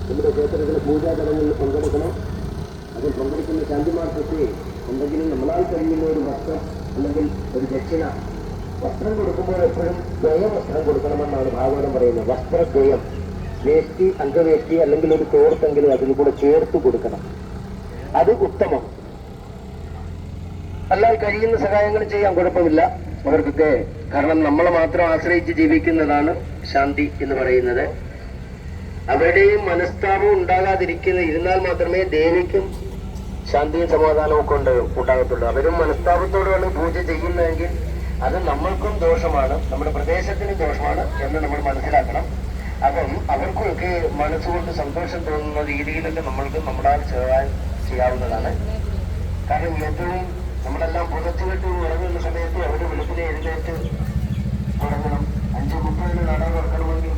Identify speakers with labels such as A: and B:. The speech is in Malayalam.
A: നമ്മുടെ ക്ഷേത്രത്തിലെ പൂജാ ചടങ്ങിൽ പങ്കെടുക്കണം. അതിൽ പങ്കെടുക്കുന്ന ശാന്തിമാർക്കൊക്കെ എന്തെങ്കിലും നമ്മളാൽ കഴിയുന്ന ഒരു വസ്ത്രം അല്ലെങ്കിൽ ഒരു ദക്ഷിണ, വസ്ത്രം കൊടുക്കുമ്പോൾ എപ്പോഴും ദ്വയവസ്ത്രം കൊടുക്കണമെന്നാണ് ഭാഗവതം പറയുന്നത്. വസ്ത്രദ്വയം, വേഷ്ടി, അംഗവേഷ്ടി അല്ലെങ്കിൽ ഒരു തോർത്തെങ്കിലും അതിന് കൂടെ ചേർത്ത് കൊടുക്കണം. അത് ഉത്തമം. അല്ലാൽ കഴിയുന്ന സഹായങ്ങൾ ചെയ്യാൻ കുഴപ്പമില്ല അവർക്കൊക്കെ. കാരണം നമ്മളെ മാത്രം ആശ്രയിച്ച് ജീവിക്കുന്നതാണ് ശാന്തി എന്ന് പറയുന്നത്. അവരുടെയും മനസ്താപം ഇരുന്നാൽ മാത്രമേ ദേവിക്കും ശാന്തിയും സമാധാനവും ഒക്കെ ഉണ്ടാകത്തുള്ളൂ. അവരും മനസ്താപത്തോടെയാണ് പൂജ ചെയ്യുന്നതെങ്കിൽ അത് നമ്മൾക്കും ദോഷമാണ്, നമ്മുടെ പ്രദേശത്തിനും ദോഷമാണ് എന്ന് നമ്മൾ മനസ്സിലാക്കണം. അപ്പം അവർക്കൊക്കെ മനസ്സുകൊണ്ട് സന്തോഷം തോന്നുന്ന രീതിയിലൊക്കെ നമ്മൾക്ക് നമ്മുടെ ചെയ്യാവുന്നതാണ്. കാരണം ഏറ്റവും നമ്മളെല്ലാം പുറത്തുവിട്ട് ഉറങ്ങുന്ന സമയത്ത് അവർ വെളുപ്പിനെ എഴുന്നേറ്റ് തുടങ്ങണം. 5:30 നട തുറക്കണമെങ്കിൽ